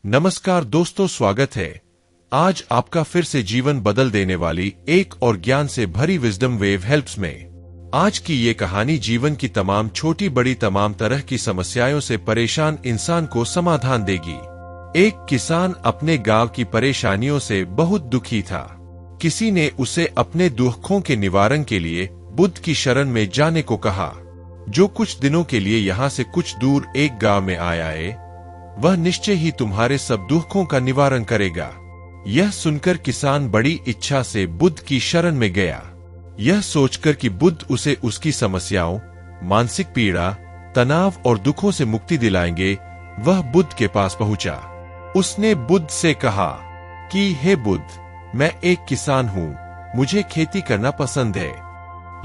नमस्कार दोस्तों, स्वागत है आज आपका फिर से जीवन बदल देने वाली एक और ज्ञान से भरी विजडम वेव हेल्प्स में। आज की ये कहानी जीवन की तमाम छोटी बड़ी तमाम तरह की समस्याओं से परेशान इंसान को समाधान देगी। एक किसान अपने गांव की परेशानियों से बहुत दुखी था। किसी ने उसे अपने दुखों के निवारण के लिए बुद्ध की शरण में जाने को कहा, जो कुछ दिनों के लिए यहाँ से कुछ दूर एक गांव में आया है, वह निश्चय ही तुम्हारे सब दुखों का निवारण करेगा। यह सुनकर किसान बड़ी इच्छा से बुद्ध की शरण में गया, यह सोचकर कि बुद्ध उसे उसकी समस्याओं, मानसिक पीड़ा, तनाव और दुखों से मुक्ति दिलाएंगे। वह बुद्ध के पास पहुंचा। उसने बुद्ध से कहा कि हे बुद्ध, मैं एक किसान हूं, मुझे खेती करना पसंद है,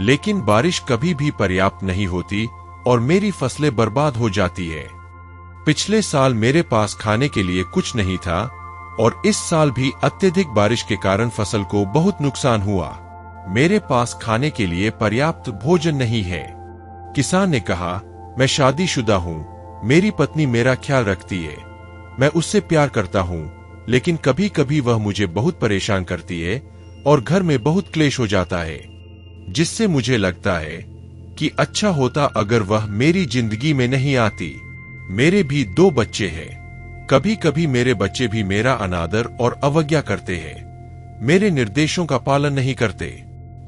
लेकिन बारिश कभी भी पर्याप्त नहीं होती और मेरी फसलें बर्बाद हो जाती है। पिछले साल मेरे पास खाने के लिए कुछ नहीं था और इस साल भी अत्यधिक बारिश के कारण फसल को बहुत नुकसान हुआ। मेरे पास खाने के लिए पर्याप्त भोजन नहीं है। किसान ने कहा, मैं शादीशुदा हूँ, मेरी पत्नी मेरा ख्याल रखती है, मैं उससे प्यार करता हूँ, लेकिन कभी कभी वह मुझे बहुत परेशान करती है और घर में बहुत क्लेश हो जाता है, जिससे मुझे लगता है कि अच्छा होता अगर वह मेरी जिंदगी में नहीं आती। मेरे भी 2 बच्चे हैं। कभी कभी मेरे बच्चे भी मेरा अनादर और अवज्ञा करते हैं, मेरे निर्देशों का पालन नहीं करते।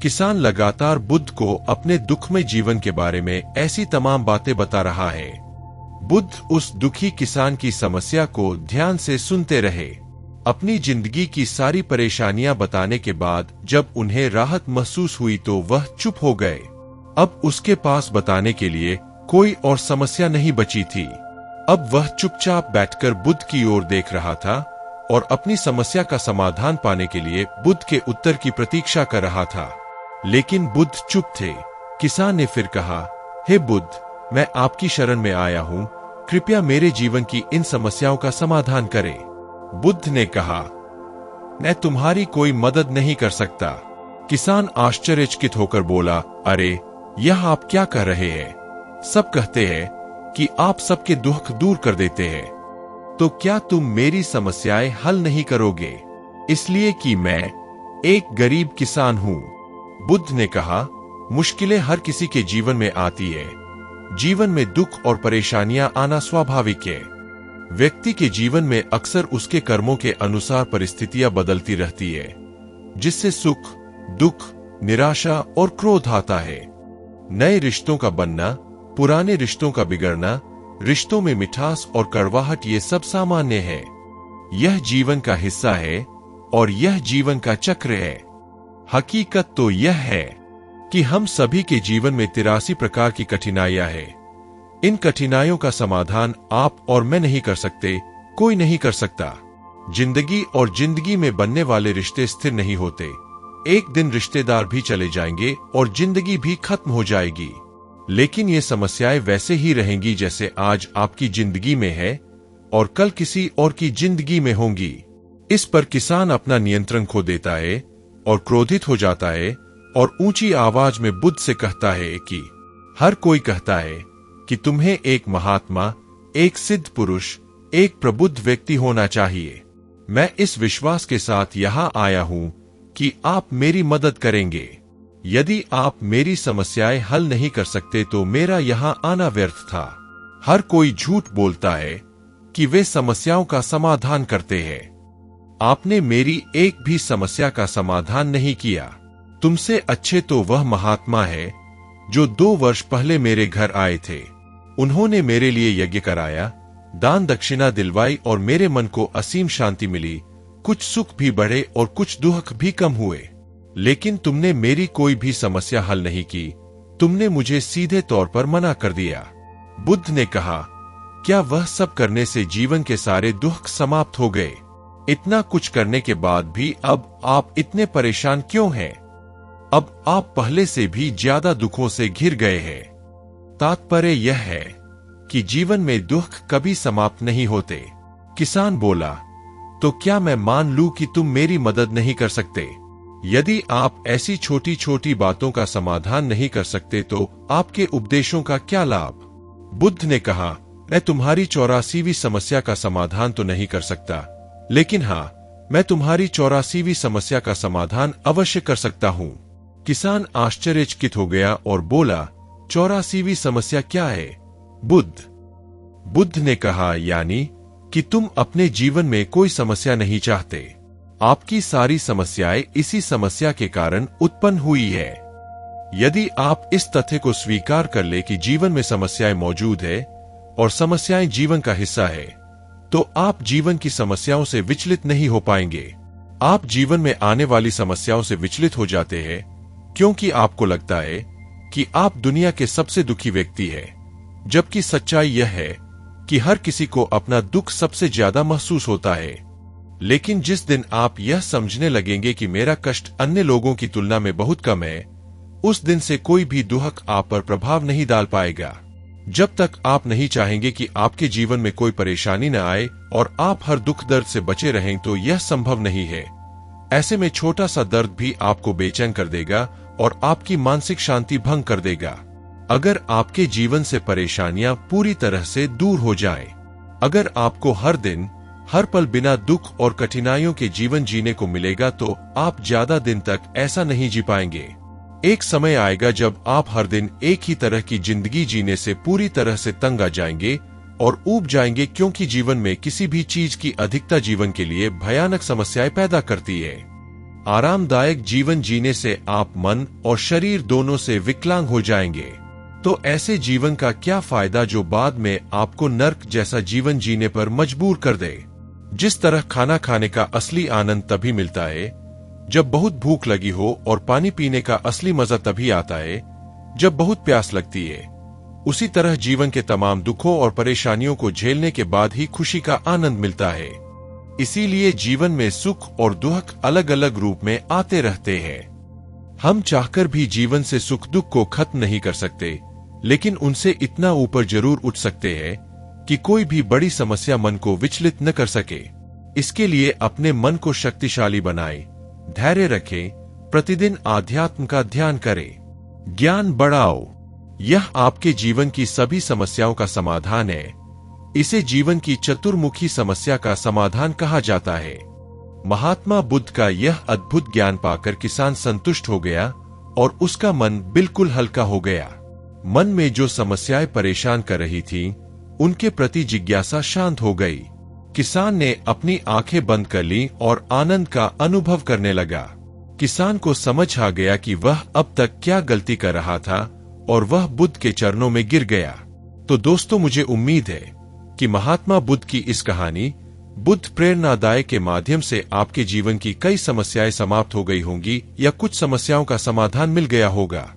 किसान लगातार बुद्ध को अपने दुखमय जीवन के बारे में ऐसी तमाम बातें बता रहा है। बुद्ध उस दुखी किसान की समस्या को ध्यान से सुनते रहे। अपनी जिंदगी की सारी परेशानियां बताने के बाद जब उन्हें राहत महसूस हुई तो वह चुप हो गए। अब उसके पास बताने के लिए कोई और समस्या नहीं बची थी। अब वह चुपचाप बैठकर बुद्ध की ओर देख रहा था और अपनी समस्या का समाधान पाने के लिए बुद्ध के उत्तर की प्रतीक्षा कर रहा था। लेकिन बुद्ध चुप थे। किसान ने फिर कहा, हे बुद्ध, मैं आपकी शरण में आया हूँ, कृपया मेरे जीवन की इन समस्याओं का समाधान करें। बुद्ध ने कहा, मैं तुम्हारी कोई मदद नहीं कर सकता। किसान आश्चर्यचकित होकर बोला, अरे, यह आप क्या कह रहे हैं? सब कहते हैं कि आप सबके दुख दूर कर देते हैं, तो क्या तुम मेरी समस्याएं हल नहीं करोगे इसलिए कि मैं एक गरीब किसान हूं? बुद्ध ने कहा, मुश्किलें हर किसी के जीवन में आती है। जीवन में दुख और परेशानियां आना स्वाभाविक है। व्यक्ति के जीवन में अक्सर उसके कर्मों के अनुसार परिस्थितियां बदलती रहती है, जिससे सुख, दुख, निराशा और क्रोध आता है। नए रिश्तों का बनना, पुराने रिश्तों का बिगड़ना, रिश्तों में मिठास और कड़वाहट, ये सब सामान्य है। यह जीवन का हिस्सा है और यह जीवन का चक्र है। हकीकत तो यह है कि हम सभी के जीवन में 83 प्रकार की कठिनाइयां हैं। इन कठिनाइयों का समाधान आप और मैं नहीं कर सकते, कोई नहीं कर सकता। जिंदगी और जिंदगी में बनने वाले रिश्ते स्थिर नहीं होते। एक दिन रिश्तेदार भी चले जाएंगे और जिंदगी भी खत्म हो जाएगी, लेकिन ये समस्याएं वैसे ही रहेंगी जैसे आज आपकी जिंदगी में है और कल किसी और की जिंदगी में होंगी। इस पर किसान अपना नियंत्रण खो देता है और क्रोधित हो जाता है और ऊंची आवाज में बुद्ध से कहता है कि हर कोई कहता है कि तुम्हें एक महात्मा, एक सिद्ध पुरुष, एक प्रबुद्ध व्यक्ति होना चाहिए। मैं इस विश्वास के साथ यहाँ आया हूँ कि आप मेरी मदद करेंगे। यदि आप मेरी समस्याएं हल नहीं कर सकते तो मेरा यहाँ आना व्यर्थ था। हर कोई झूठ बोलता है कि वे समस्याओं का समाधान करते हैं। आपने मेरी एक भी समस्या का समाधान नहीं किया। तुमसे अच्छे तो वह महात्मा है जो 2 वर्ष पहले मेरे घर आए थे। उन्होंने मेरे लिए यज्ञ कराया, दान दक्षिणा दिलवाई और मेरे मन को असीम शांति मिली। कुछ सुख भी बढ़े और कुछ दुख भी कम हुए, लेकिन तुमने मेरी कोई भी समस्या हल नहीं की। तुमने मुझे सीधे तौर पर मना कर दिया। बुद्ध ने कहा, क्या वह सब करने से जीवन के सारे दुख समाप्त हो गए? इतना कुछ करने के बाद भी अब आप इतने परेशान क्यों हैं? अब आप पहले से भी ज्यादा दुखों से घिर गए हैं। तात्पर्य यह है कि जीवन में दुख कभी समाप्त नहीं होते। किसान बोला, तो क्या मैं मान लूं कि तुम मेरी मदद नहीं कर सकते? यदि आप ऐसी छोटी छोटी बातों का समाधान नहीं कर सकते तो आपके उपदेशों का क्या लाभ? बुद्ध ने कहा, मैं तुम्हारी 84वीं समस्या का समाधान तो नहीं कर सकता, लेकिन हाँ, मैं तुम्हारी 84वीं समस्या का समाधान अवश्य कर सकता हूँ। किसान आश्चर्यचकित हो गया और बोला, 84वीं समस्या क्या है? बुद्ध ने कहा, यानी कि तुम अपने जीवन में कोई समस्या नहीं चाहते। आपकी सारी समस्याएं इसी समस्या के कारण उत्पन्न हुई है। यदि आप इस तथ्य को स्वीकार कर ले कि जीवन में समस्याएं मौजूद है और समस्याएं जीवन का हिस्सा है, तो आप जीवन की समस्याओं से विचलित नहीं हो पाएंगे। आप जीवन में आने वाली समस्याओं से विचलित हो जाते हैं क्योंकि आपको लगता है कि आप दुनिया के सबसे दुखी व्यक्ति हैं, जबकि सच्चाई यह है कि हर किसी को अपना दुख सबसे ज्यादा महसूस होता है। लेकिन जिस दिन आप यह समझने लगेंगे कि मेरा कष्ट अन्य लोगों की तुलना में बहुत कम है, उस दिन से कोई भी दुख आप पर प्रभाव नहीं डाल पाएगा। जब तक आप नहीं चाहेंगे कि आपके जीवन में कोई परेशानी न आए और आप हर दुख दर्द से बचे रहें, तो यह संभव नहीं है। ऐसे में छोटा सा दर्द भी आपको बेचैन कर देगा और आपकी मानसिक शांति भंग कर देगा। अगर आपके जीवन से परेशानियां पूरी तरह से दूर हो जाएं, अगर आपको हर दिन हर पल बिना दुख और कठिनाइयों के जीवन जीने को मिलेगा, तो आप ज्यादा दिन तक ऐसा नहीं जी पाएंगे। एक समय आएगा जब आप हर दिन एक ही तरह की जिंदगी जीने से पूरी तरह से तंग आ जाएंगे और ऊब जाएंगे, क्योंकि जीवन में किसी भी चीज की अधिकता जीवन के लिए भयानक समस्याएं पैदा करती है। आरामदायक जीवन जीने से आप मन और शरीर दोनों से विकलांग हो जाएंगे। तो ऐसे जीवन का क्या फायदा जो बाद में आपको नर्क जैसा जीवन जीने पर मजबूर कर दे। जिस तरह खाना खाने का असली आनंद तभी मिलता है जब बहुत भूख लगी हो, और पानी पीने का असली मजा तभी आता है जब बहुत प्यास लगती है, उसी तरह जीवन के तमाम दुखों और परेशानियों को झेलने के बाद ही खुशी का आनंद मिलता है। इसीलिए जीवन में सुख और दुख अलग अलग रूप में आते रहते हैं। हम चाहकर भी जीवन से सुख दुख को खत्म नहीं कर सकते, लेकिन उनसे इतना ऊपर जरूर उठ सकते हैं कि कोई भी बड़ी समस्या मन को विचलित न कर सके। इसके लिए अपने मन को शक्तिशाली बनाएं, धैर्य रखें, प्रतिदिन आध्यात्म का ध्यान करें, ज्ञान बढ़ाओ। यह आपके जीवन की सभी समस्याओं का समाधान है। इसे जीवन की चतुर्मुखी समस्या का समाधान कहा जाता है। महात्मा बुद्ध का यह अद्भुत ज्ञान पाकर किसान संतुष्ट हो गया और उसका मन बिल्कुल हल्का हो गया। मन में जो समस्याएं परेशान कर रही थीं, उनके प्रति जिज्ञासा शांत हो गई। किसान ने अपनी आंखें बंद कर ली और आनंद का अनुभव करने लगा। किसान को समझ आ गया कि वह अब तक क्या गलती कर रहा था और वह बुद्ध के चरणों में गिर गया। तो दोस्तों, मुझे उम्मीद है कि महात्मा बुद्ध की इस कहानी बुद्ध प्रेरणादायक के माध्यम से आपके जीवन की कई समस्याएं समाप्त हो गई होंगी या कुछ समस्याओं का समाधान मिल गया होगा।